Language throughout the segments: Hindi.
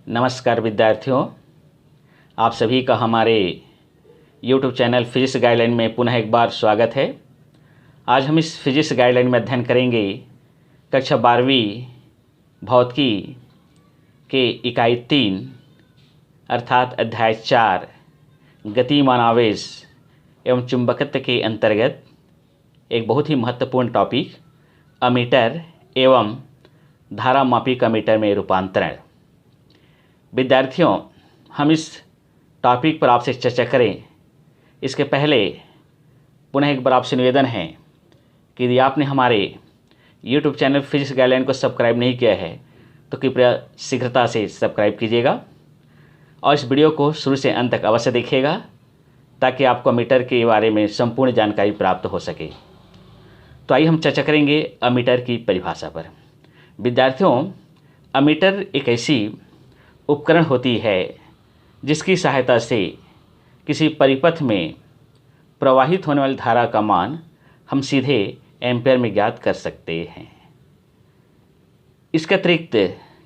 नमस्कार विद्यार्थियों, आप सभी का हमारे YouTube चैनल फिजिक्स गाइडलाइन में पुनः एक बार स्वागत है। आज हम इस फिजिक्स गाइडलाइन में अध्ययन करेंगे कक्षा 12वीं भौतिकी के इकाई 3 अर्थात अध्याय 4 गतिमान आवेश एवं चुंबकत्व के अंतर्गत एक बहुत ही महत्वपूर्ण टॉपिक अमीटर एवं धारामापी अमीटर में रूपांतरण। विद्यार्थियों, हम इस टॉपिक पर आपसे चर्चा करें इसके पहले पुनः एक बार आपसे निवेदन है कि यदि आपने हमारे YouTube चैनल फिजिक्स गाइडलाइन को सब्सक्राइब नहीं किया है तो कृपया शीघ्रता से सब्सक्राइब कीजिएगा और इस वीडियो को शुरू से अंत तक अवश्य देखिएगा ताकि आपको अमीटर के बारे में संपूर्ण जानकारी प्राप्त हो सके। तो आइए हम चर्चा करेंगे अमीटर की परिभाषा पर। विद्यार्थियों, अमीटर एक ऐसी उपकरण होती है जिसकी सहायता से किसी परिपथ में प्रवाहित होने वाली धारा का मान हम सीधे एम्पेयर में ज्ञात कर सकते हैं। इसके अतिरिक्त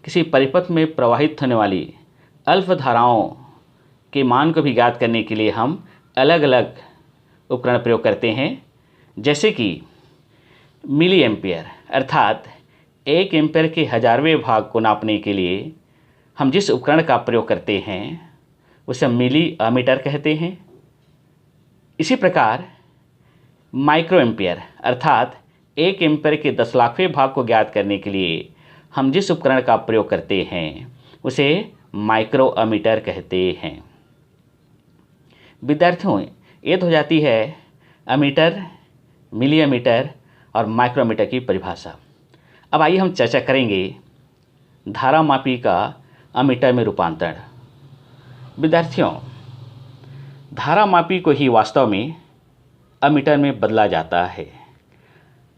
किसी परिपथ में प्रवाहित होने वाली अल्प धाराओं के मान को भी ज्ञात करने के लिए हम अलग अलग उपकरण प्रयोग करते हैं, जैसे कि मिली एम्पेयर अर्थात 1 एम्पेयर के हजारवें भाग को नापने के लिए हम जिस उपकरण का प्रयोग करते हैं उसे मिली अमीटर कहते हैं। इसी प्रकार माइक्रो एम्पेयर अर्थात 1 एम्पेयर के 10 लाखवें भाग को ज्ञात करने के लिए हम जिस उपकरण का प्रयोग करते हैं उसे माइक्रो अमीटर कहते हैं। विद्यार्थियों, ये तो हो जाती है अमीटर, मिली अमीटर और माइक्रोमीटर की परिभाषा। अब आइए हम चर्चा करेंगे धारामापी का अमीटर में रूपांतरण। विद्यार्थियों, धारामापी को ही वास्तव में अमीटर में बदला जाता है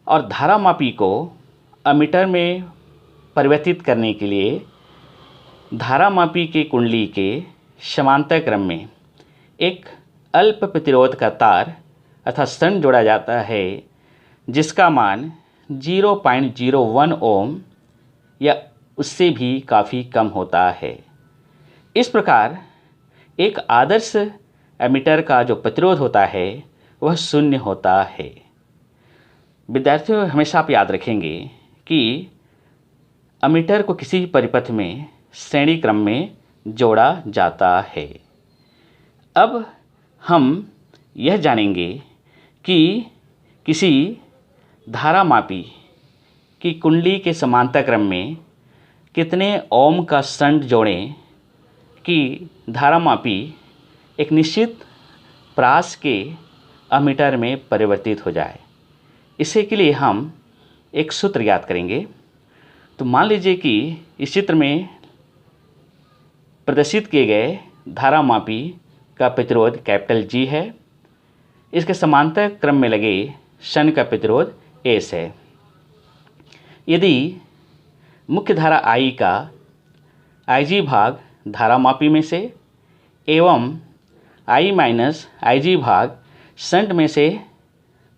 और धारामापी को अमीटर में परिवर्तित करने के लिए धारामापी के कुंडली के समांतर क्रम में एक अल्प प्रतिरोध का तार अर्थात शंट जोड़ा जाता है जिसका मान 0.01 ओम या उससे भी काफ़ी कम होता है। इस प्रकार एक आदर्श एमीटर का जो प्रतिरोध होता है वह शून्य होता है। विद्यार्थियों, हमेशा आप याद रखेंगे कि अमीटर को किसी परिपथ में श्रेणी क्रम में जोड़ा जाता है। अब हम यह जानेंगे कि किसी धारामापी की कुंडली के समांतर क्रम में कितने ओम का शंट जोड़ें कि धारामापी एक निश्चित प्रास के अमीटर में परिवर्तित हो जाए। इसके के लिए हम एक सूत्र ज्ञात करेंगे। तो मान लीजिए कि इस चित्र में प्रदर्शित किए गए धारामापी का प्रतिरोध कैपिटल G है। इसके समांतर क्रम में लगे शंट का प्रतिरोध S है। यदि मुख्य धारा I का Ig भाग धारामापी में से एवं I माइनस Ig भाग शंट में से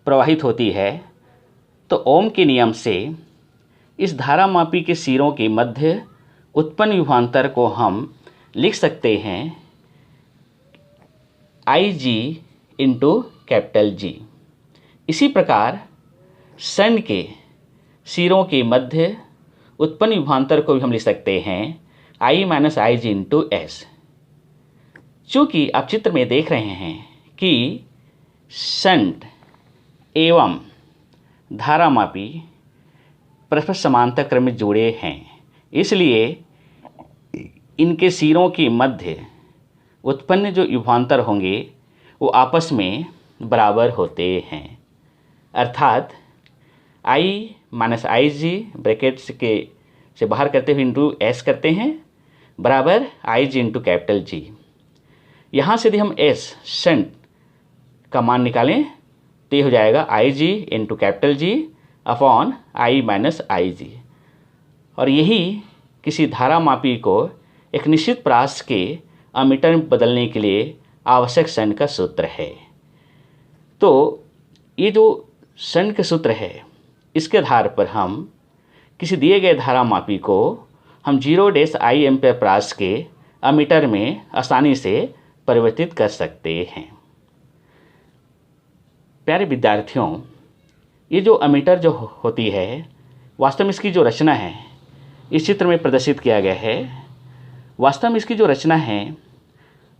प्रवाहित होती है तो ओम के नियम से इस धारामापी के सिरों के मध्य उत्पन्न विभवांतर को हम लिख सकते हैं Ig इंटू कैपिटल G। इसी प्रकार शंट के सिरों के मध्य उत्पन्न विभवांतर को भी हम लिख सकते हैं I minus Ig into S। चूँकि आप चित्र में देख रहे हैं कि शंट एवं धारामापी परस्पर समांतर क्रम में जुड़े हैं, इसलिए इनके सिरों के मध्य उत्पन्न जो विभवांतर होंगे वो आपस में बराबर होते हैं। अर्थात I माइनस Ig ब्रैकेट्स के से बाहर करते हुए इंटू S करते हैं बराबर Ig इंटू कैपिटल G। यहाँ से यदि हम S शंट का मान निकालें तो ये हो जाएगा Ig into capital G upon I minus Ig। और यही किसी धारामापी को एक निश्चित प्रास के अमीटर में बदलने के लिए आवश्यक शंट का सूत्र है। तो ये जो शंट का सूत्र है इसके आधार पर हम किसी दिए गए धारामापी को हम 0-I एम्पीयर प्रास के अमीटर में आसानी से परिवर्तित कर सकते हैं। प्यारे विद्यार्थियों, ये जो अमीटर जो होती है, वास्तव में इसकी जो रचना है इस चित्र में प्रदर्शित किया गया है। वास्तव में इसकी जो रचना है,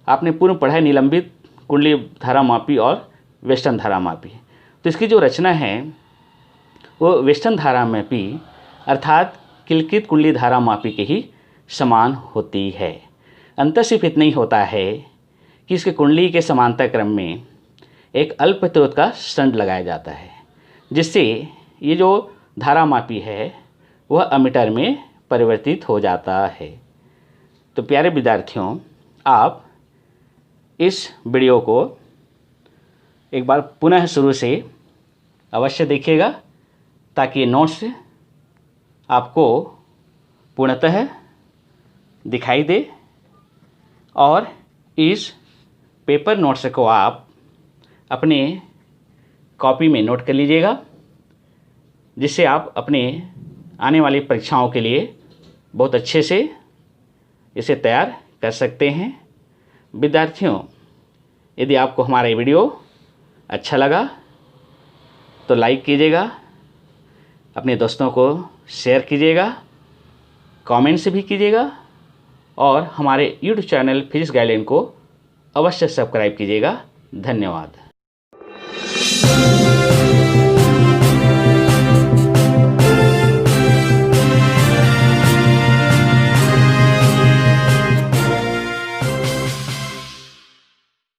आपने पूर्व पढ़ा है निलंबित कुंडली धारामापी और वेस्टर्न धारामापी। तो इसकी जो रचना है वो वेस्टर्न धारामापी अर्थात किलकित कुंडली धारामापी के ही समान होती है। अंतर सिर्फ इतना ही होता है कि इसके कुंडली के समांतर क्रम में एक अल्प प्रतिरोध का स्टंट लगाया जाता है, जिससे ये जो धारामापी है वह अमीटर में परिवर्तित हो जाता है। तो प्यारे विद्यार्थियों, आप इस वीडियो को एक बार पुनः शुरू से अवश्य देखिएगा, ताकि ये नोट्स आपको पूर्णतः दिखाई दे और इस पेपर नोट्स को आप अपने कॉपी में नोट कर लीजिएगा, जिससे आप अपने आने वाली परीक्षाओं के लिए बहुत अच्छे से इसे तैयार कर सकते हैं। विद्यार्थियों, यदि आपको हमारा ये वीडियो अच्छा लगा तो लाइक कीजिएगा, अपने दोस्तों को शेयर कीजिएगा, कमेंट्स भी कीजिएगा और हमारे YouTube चैनल फिजिक्स गाइडलाइन को अवश्य सब्सक्राइब कीजिएगा। धन्यवाद।